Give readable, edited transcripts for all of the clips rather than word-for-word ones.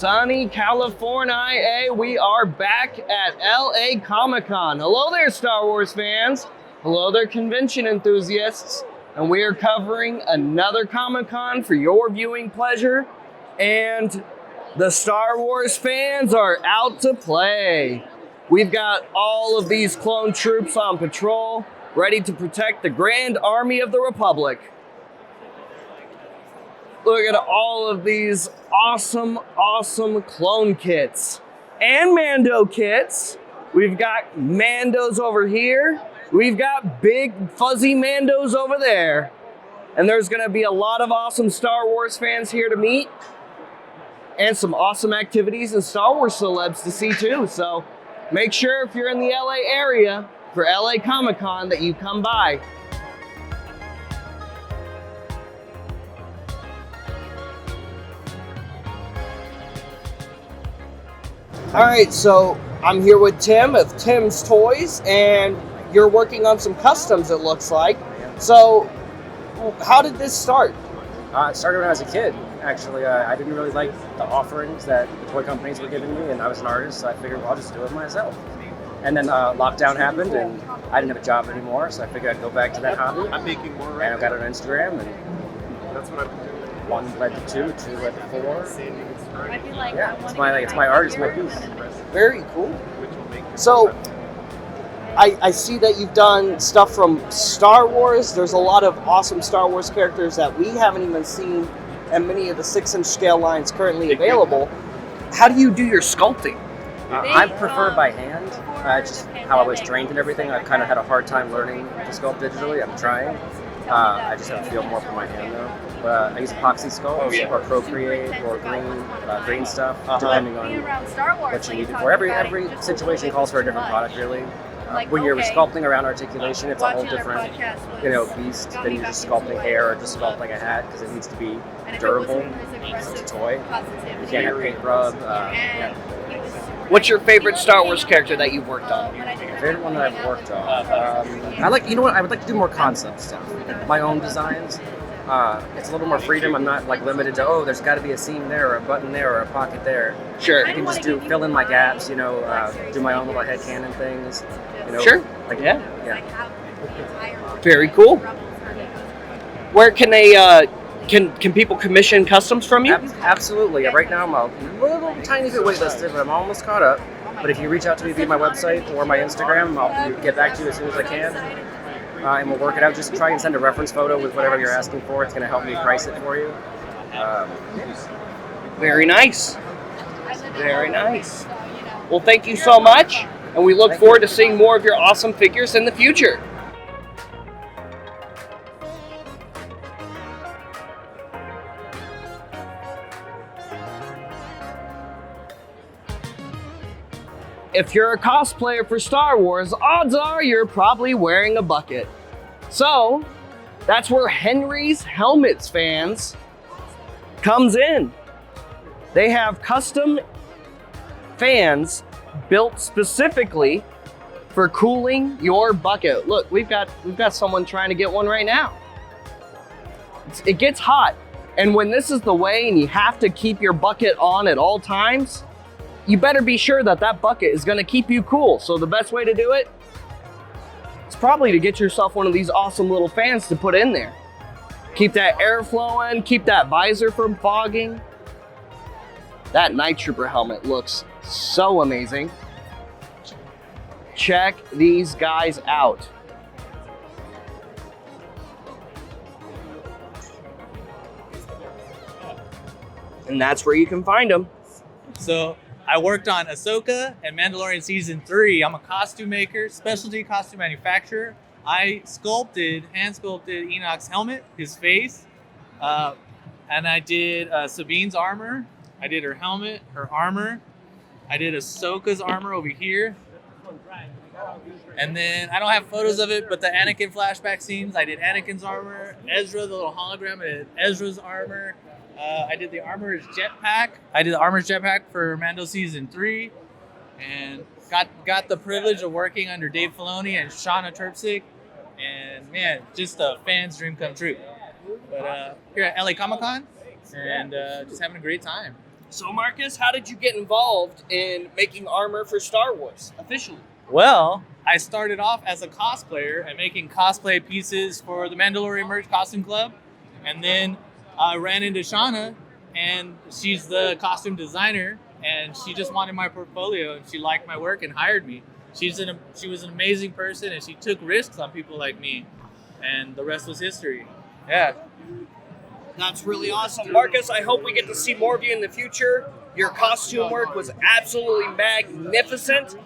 sunny California. We are back at LA Comic-Con. Hello there, Star Wars fans. Hello there, convention enthusiasts. And we are covering another Comic-Con for your viewing pleasure. And the Star Wars fans are out to play. We've got all of these clone troops on patrol, ready to protect the Grand Army of the Republic. Look at all of these awesome clone kits and Mando kits. We've got Mandos over here. We've got big fuzzy Mandos over there. And there's gonna be a lot of awesome Star Wars fans here to meet and some awesome activities and Star Wars celebs to see too. So make sure if you're in the LA area for LA Comic-Con that you come by. All right, so I'm here with Tim of Tim's Toys, and you're working on some customs, it looks like. So, how did this start? It started when I was a kid, actually. I didn't really like the offerings that the toy companies were giving me, and I was an artist, so I figured, well, I'll just do it myself. And then lockdown happened, and I didn't have a job anymore, so I figured I'd go back to that hobby. I'm making more right And I got on Instagram, and that's what I've been doing. one led to two, two led to four. Yeah, It's my art, it's my piece. Very cool. So, I see that you've done stuff from Star Wars. There's a lot of awesome Star Wars characters that we haven't even seen in many of the 6-inch scale lines currently available. How do you do your sculpting? I prefer by hand, just how I was trained and everything. I've kind of had a hard time learning to sculpt digitally. I'm trying. I just have to feel more for my hand though. I use epoxy sculpts or Procreate or green stuff, depending on what you need it for. Every situation calls for a different product, really. When you're sculpting around articulation, it's a whole different, beast than you're just sculpting hair or just sculpting a hat, because it needs to be durable. It's a toy. You can't have paint rub. What's your favorite Star Wars character that you've worked on? The favorite one that I've worked on. I would like to do more concept stuff. My own designs. It's a little more freedom. I'm not limited to, there's got to be a seam there or a button there or a pocket there. Sure. I can just fill in my gaps, do my own little headcanon things. Sure. Yeah. Very cool. Where can they, can people commission customs from you? Absolutely. Right now I'm a little tiny bit waitlisted, but I'm almost caught up. But if you reach out to me via my website or my Instagram, I'll get back to you as soon as I can. And we'll work it out. Just try and send a reference photo with whatever you're asking for. It's going to help me price it for you. Very nice. Very nice. Well, thank you so much, and we look forward to seeing more of your awesome figures in the future. If you're a cosplayer for Star Wars, odds are you're probably wearing a bucket. So, that's where Henry's Helmets fans comes in. They have custom fans built specifically for cooling your bucket. Look, we've got someone trying to get one right now. It gets hot, and when this is the way and you have to keep your bucket on at all times, you better be sure that bucket is gonna keep you cool. So the best way to do it is probably to get yourself one of these awesome little fans to put in there. Keep that air flowing, keep that visor from fogging. That Night Trooper helmet looks so amazing. Check these guys out. And that's where you can find them. So I worked on Ahsoka and Mandalorian Season 3. I'm a costume maker, specialty costume manufacturer. I hand sculpted Enoch's helmet, his face, and I did Sabine's armor. I did her helmet, her armor. I did Ahsoka's armor over here. And then, I don't have photos of it, but the Anakin flashback scenes, I did Anakin's armor. Ezra, the little hologram, I did Ezra's armor. I did the Armorer's jetpack. I did the Armorer's jetpack for Mando Season 3. And got the privilege of working under Dave Filoni and Shauna Terpsik. And man, just a fan's dream come true. But here at LA Comic-Con, and just having a great time. So Marcus, how did you get involved in making armor for Star Wars officially? Well, I started off as a cosplayer and making cosplay pieces for the Mandalorian Merch Costume Club. And then I ran into Shauna, and she's the costume designer, and she just wanted my portfolio, and she liked my work and hired me. She was an amazing person, and she took risks on people like me, and the rest was history. Yeah. That's really awesome. Marcus, I hope we get to see more of you in the future. Your costume work was absolutely magnificent.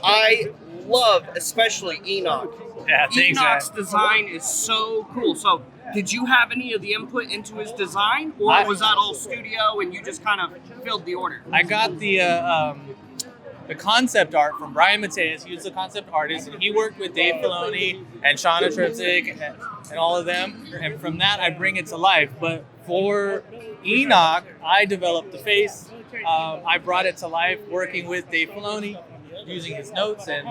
I love especially Enoch. Yeah, thanks, Enoch's man. design is so cool. So did you have any of the input into his design, or was that all studio and you just kind of filled the order? I got the concept art from Brian Mateus. He was the concept artist, and he worked with Dave Filoni and Shauna Tripsick and all of them. And from that, I bring it to life. But for Enoch, I developed the face. I brought it to life working with Dave Filoni, using his notes. And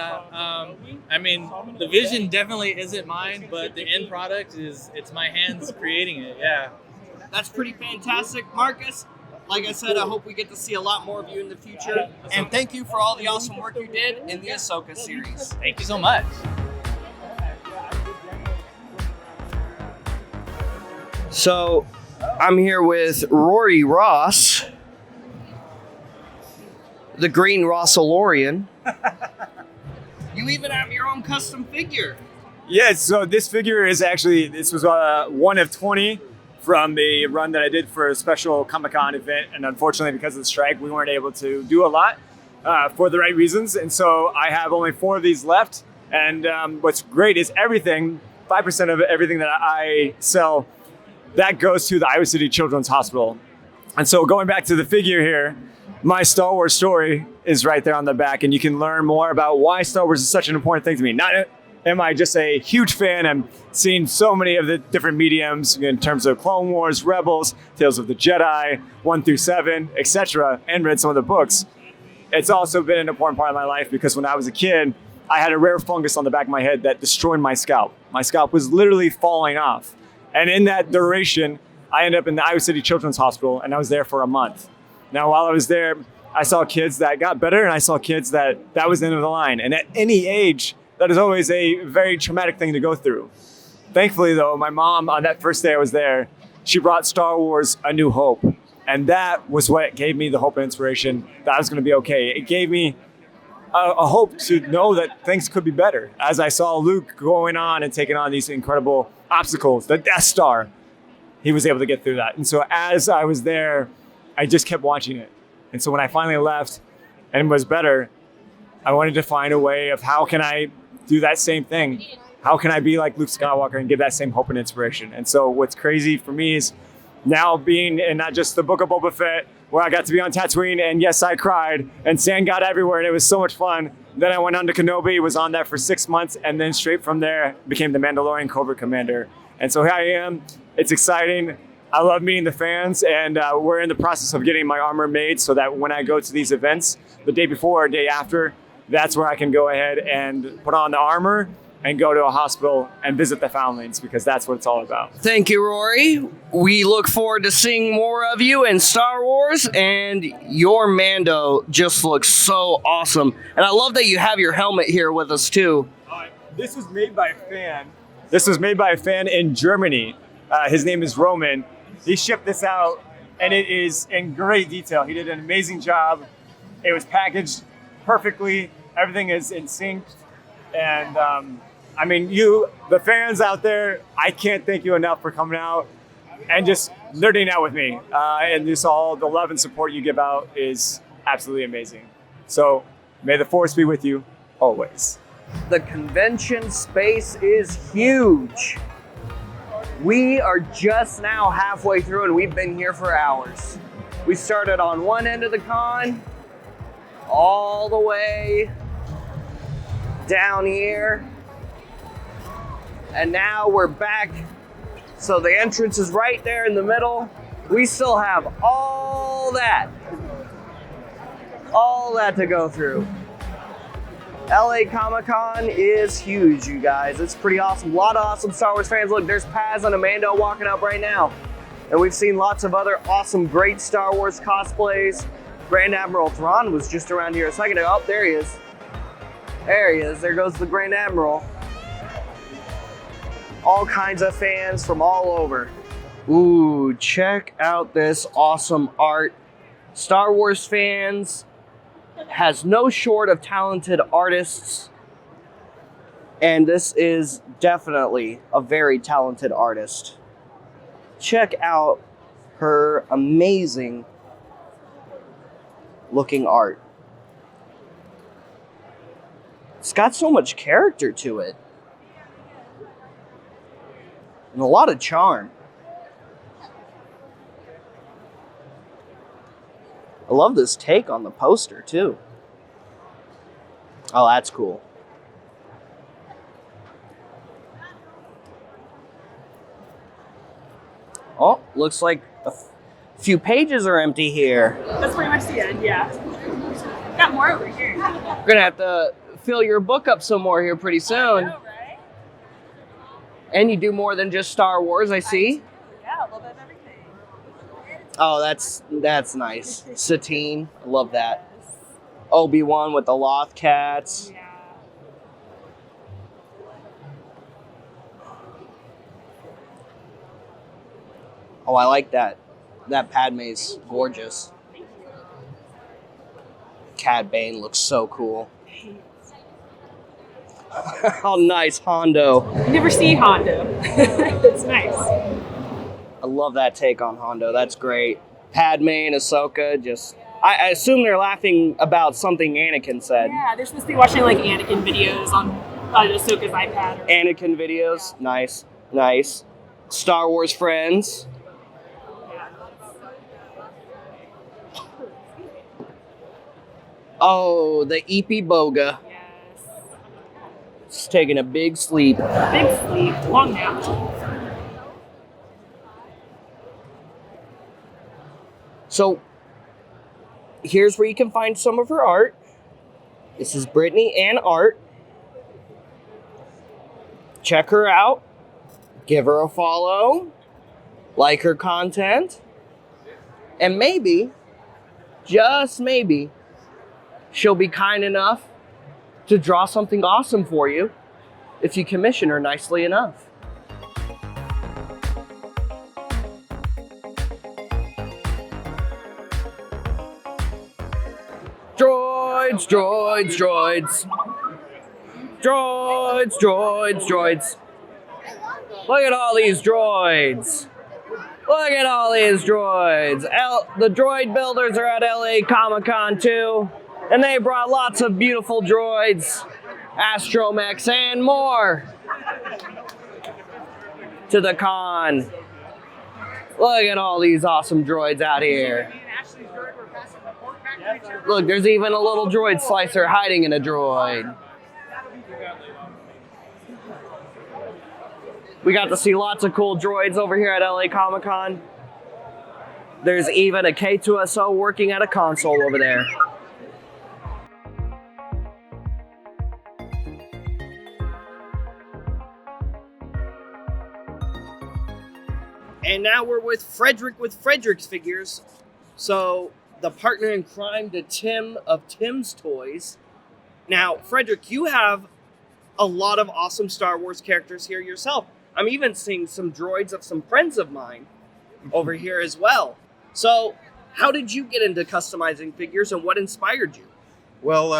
I mean, the vision definitely isn't mine, but the end product it's my hands creating it. Yeah. That's pretty fantastic, Marcus. Like I said, I hope we get to see a lot more of you in the future. And thank you for all the awesome work you did in the Ahsoka series. Thank you so much. So, I'm here with Rory Ross, the Green Rossalorian. You even have your own custom figure. Yes, so this figure is actually, this was one of 20 from the run that I did for a special Comic-Con event. And unfortunately, because of the strike, we weren't able to do a lot for the right reasons. And so I have only 4 of these left. And what's great is everything, 5% of everything that I sell, that goes to the Iowa City Children's Hospital. And so going back to the figure here, my Star Wars story is right there on the back, and you can learn more about why Star Wars is such an important thing to me. Not am I just a huge fan, I'm seeing so many of the different mediums in terms of Clone Wars, Rebels, Tales of the Jedi, 1 through 7, etc., and read some of the books. It's also been an important part of my life because when I was a kid, I had a rare fungus on the back of my head that destroyed my scalp. My scalp was literally falling off. And in that duration, I ended up in the Iowa City Children's Hospital, and I was there for a month. Now, while I was there, I saw kids that got better, and I saw kids that was the end of the line. And at any age, that is always a very traumatic thing to go through. Thankfully, though, my mom, on that first day I was there, she brought Star Wars A New Hope. And that was what gave me the hope and inspiration that I was going to be okay. It gave me a hope to know that things could be better. As I saw Luke going on and taking on these incredible obstacles, the Death Star, he was able to get through that. And so as I was there, I just kept watching it. And so when I finally left and was better, I wanted to find a way of how can I do that same thing? How can I be like Luke Skywalker and give that same hope and inspiration? And so what's crazy for me is now being in not just the Book of Boba Fett, where I got to be on Tatooine, and yes, I cried, and sand got everywhere, and it was so much fun. Then I went on to Kenobi, was on that for 6 months, and then straight from there, became the Mandalorian Covert Commander. And so here I am. It's exciting. I love meeting the fans, and we're in the process of getting my armor made so that when I go to these events, the day before or day after, that's where I can go ahead and put on the armor and go to a hospital and visit the foundlings, because that's what it's all about. Thank you, Rory. We look forward to seeing more of you in Star Wars, and your Mando just looks so awesome. And I love that you have your helmet here with us, too. This was made by a fan. This was made by a fan in Germany. His name is Roman. He shipped this out, and it is in great detail. He did an amazing job. It was packaged perfectly. Everything is in sync. And I mean, the fans out there, I can't thank you enough for coming out and just nerding out with me. And just all the love and support you give out is absolutely amazing. So may the force be with you always. The convention space is huge. We are just now halfway through, and we've been here for hours. We started on one end of the con, all the way down here, and now we're back. So the entrance is right there in the middle. We still have all that to go through. LA Comic-Con is huge, you guys. It's pretty awesome. A lot of awesome Star Wars fans. Look, there's Paz and Amando walking up right now. And we've seen lots of other awesome, great Star Wars cosplays. Grand Admiral Thrawn was just around here a second ago. Oh, there he is. There he is. There goes the Grand Admiral. All kinds of fans from all over. Ooh, check out this awesome art. Star Wars fans has no short of talented artists. And this is definitely a very talented artist. Check out her amazing looking art. It's got so much character to it. And a lot of charm. I love this take on the poster too. Oh, that's cool. Oh, looks like a few pages are empty here. That's pretty much the end, yeah. Got more over here. We're gonna have to fill your book up some more here pretty soon. I know, right? And you do more than just Star Wars, I see. Yeah, a little bit of everything. Oh, that's nice. Satine, I love that. Obi-Wan with the Loth cats. Yeah. Oh, I like that. That Padme's gorgeous. Cad Bane looks so cool. Oh, nice, Hondo. You never see Hondo. It's nice. I love that take on Hondo. That's great. Padme and Ahsoka just... I assume they're laughing about something Anakin said. Yeah, they're supposed to be watching like Anakin videos on Ahsoka's iPad. Or Anakin videos. Nice. Nice. Star Wars friends. Oh, the Eepy Boga. Yes. Just taking a big sleep. Big sleep, long nap. So, here's where you can find some of her art. This is Brittney Ann Art. Check her out. Give her a follow. Like her content. And maybe, just maybe, she'll be kind enough to draw something awesome for you if you commission her nicely enough. Droids, droids, droids. Droids, droids, droids. Look at all these droids. Look at all these droids. The droid builders are at LA Comic-Con too. And they brought lots of beautiful droids, astromechs, and more to the con. Look at all these awesome droids out here. Look, there's even a little droid slicer hiding in a droid. We got to see lots of cool droids over here at LA Comic-Con. There's even a K2SO working at a console over there. And now we're with Fredrix Figures. So, the partner in crime to Tim of Tim's Toys. Now, Frederick, you have a lot of awesome Star Wars characters here yourself. I'm even seeing some droids of some friends of mine over here as well. So, how did you get into customizing figures and what inspired you? Well,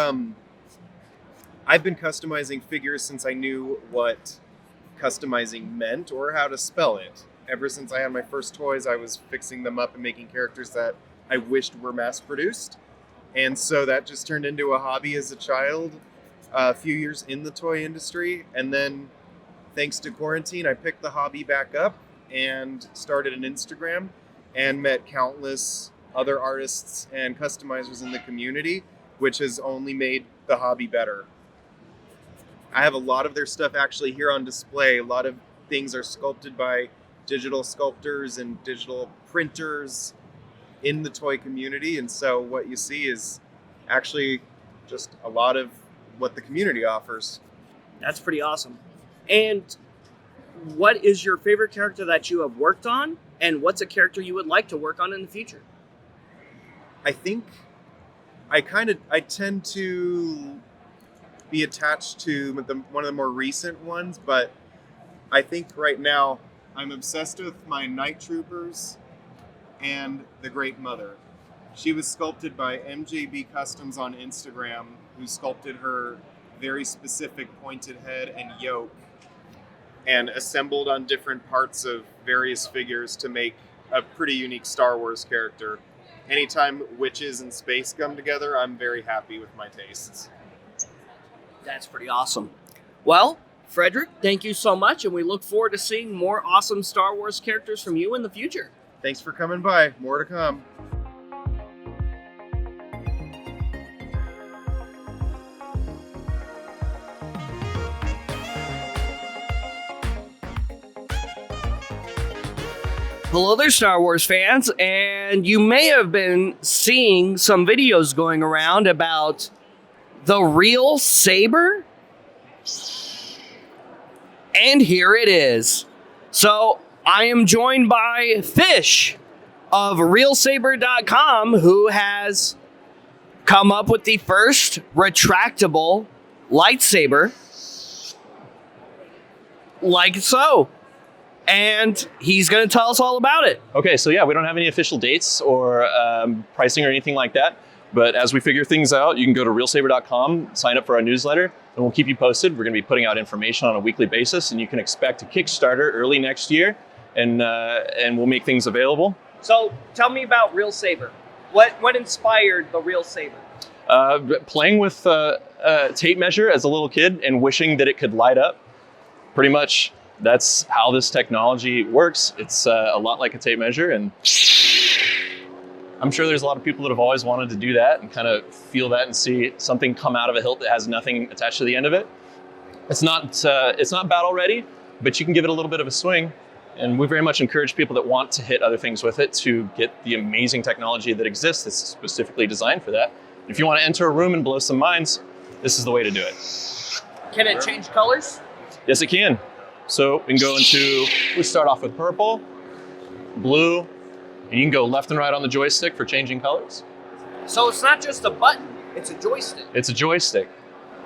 I've been customizing figures since I knew what customizing meant or how to spell it. Ever since I had my first toys, I was fixing them up and making characters that I wished were mass-produced. And so that just turned into a hobby as a child, a few years in the toy industry. And then, thanks to quarantine, I picked the hobby back up and started an Instagram and met countless other artists and customizers in the community, which has only made the hobby better. I have a lot of their stuff actually here on display. A lot of things are sculpted by digital sculptors and digital printers in the toy community. And so what you see is actually just a lot of what the community offers. That's pretty awesome. And what is your favorite character that you have worked on? And what's a character you would like to work on in the future? I think I tend to be attached to one of the more recent ones, but I think right now I'm obsessed with my Night Troopers and the Great Mother. She was sculpted by MJB Customs on Instagram, who sculpted her very specific pointed head and yoke and assembled on different parts of various figures to make a pretty unique Star Wars character. Anytime witches and space come together, I'm very happy with my tastes. That's pretty awesome. Well, Fredrix, thank you so much, and we look forward to seeing more awesome Star Wars characters from you in the future. Thanks for coming by. More to come. Hello there, Star Wars fans, and you may have been seeing some videos going around about the real Saber. And here it is. So I am joined by Fish of realsaber.com, who has come up with the first retractable lightsaber, like so. And he's going to tell us all about it. Okay, so yeah, we don't have any official dates or pricing or anything like that. But as we figure things out, you can go to realsaber.com, sign up for our newsletter, and we'll keep you posted. We're going to be putting out information on a weekly basis, and you can expect a Kickstarter early next year, and we'll make things available. So tell me about Real Saber. What inspired the Real Saber? Playing with a tape measure as a little kid and wishing that it could light up. Pretty much that's how this technology works. It's a lot like a tape measure, and I'm sure there's a lot of people that have always wanted to do that and kind of feel that and see something come out of a hilt that has nothing attached to the end of it. It's not battle ready, but you can give it a little bit of a swing. And we very much encourage people that want to hit other things with it to get the amazing technology that exists that's specifically designed for that. If you want to enter a room and blow some minds, this is the way to do it. Can it change colors? Yes, it can. So we can go into, we start off with purple, blue, and you can go left and right on the joystick for changing colors. So it's not just a button, it's a joystick. It's a joystick.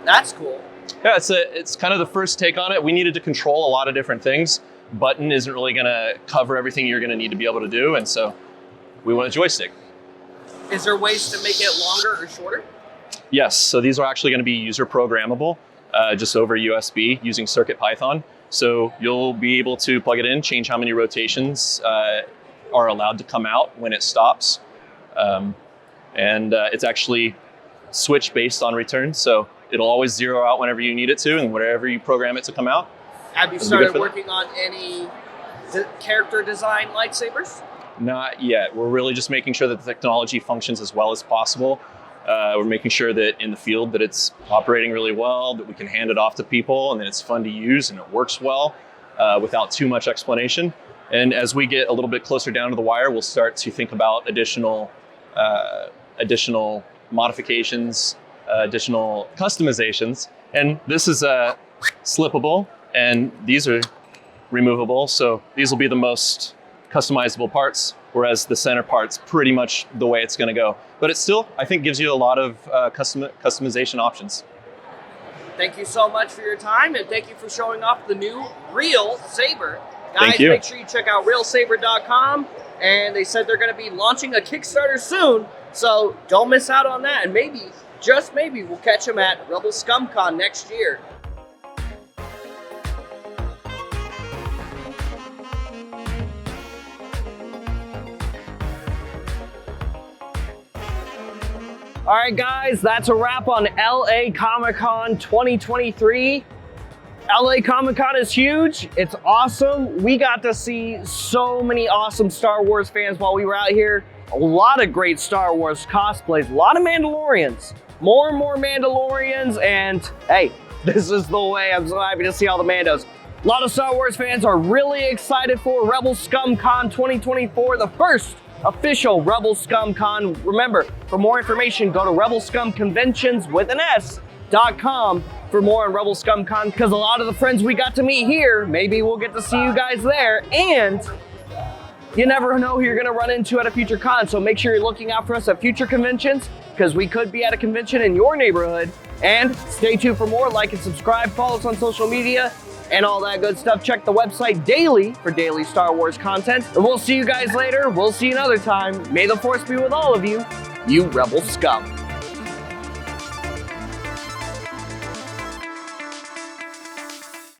That's cool. Yeah, it's kind of the first take on it. We needed to control a lot of different things. Button isn't really going to cover everything you're going to need to be able to do, and so we want a joystick. Is there ways to make it longer or shorter? Yes, so these are actually going to be user programmable, just over USB using CircuitPython. So you'll be able to plug it in, change how many rotations are allowed to come out when it stops. And it's actually switch based on return. So it'll always zero out whenever you need it to and wherever you program it to come out. Have you started working on any character design lightsabers? Not yet. We're really just making sure that the technology functions as well as possible. We're making sure that in the field that it's operating really well, that we can hand it off to people, and that it's fun to use and it works well without too much explanation. And as we get a little bit closer down to the wire, we'll start to think about additional modifications, additional customizations. And this is slippable, and these are removable. So these will be the most customizable parts, whereas the center part's pretty much the way it's going to go. But it still, I think, gives you a lot of customization options. Thank you so much for your time, and thank you for showing off the new Real Saber. Guys, Thank you. Make sure you check out realsaber.com, and they said they're going to be launching a Kickstarter soon, so don't miss out on that, and maybe, just maybe, we'll catch them at Rebel Scum Con next year. All right, guys, that's a wrap on LA Comic-Con 2023. LA Comic-Con is huge. It's awesome. We got to see so many awesome Star Wars fans while we were out here. A lot of great Star Wars cosplays, a lot of Mandalorians, more and more Mandalorians, and hey, this is the way. I'm so happy to see all the Mandos. A lot of Star Wars fans are really excited for Rebel Scum Con 2024, the first official Rebel Scum Con. Remember, for more information, go to rebelscumconventions.com for more on Rebel Scum Con, because a lot of the friends we got to meet here, maybe we'll get to see you guys there. And You never know who you're gonna run into at a future con, so make sure you're looking out for us at future conventions, because we could be at a convention in your neighborhood. And stay tuned for more. Like and subscribe, follow us on social media, and all that good stuff. Check the website daily for daily Star Wars content. And we'll see you guys later. We'll see you another time. May the Force be with all of you, you rebel scum.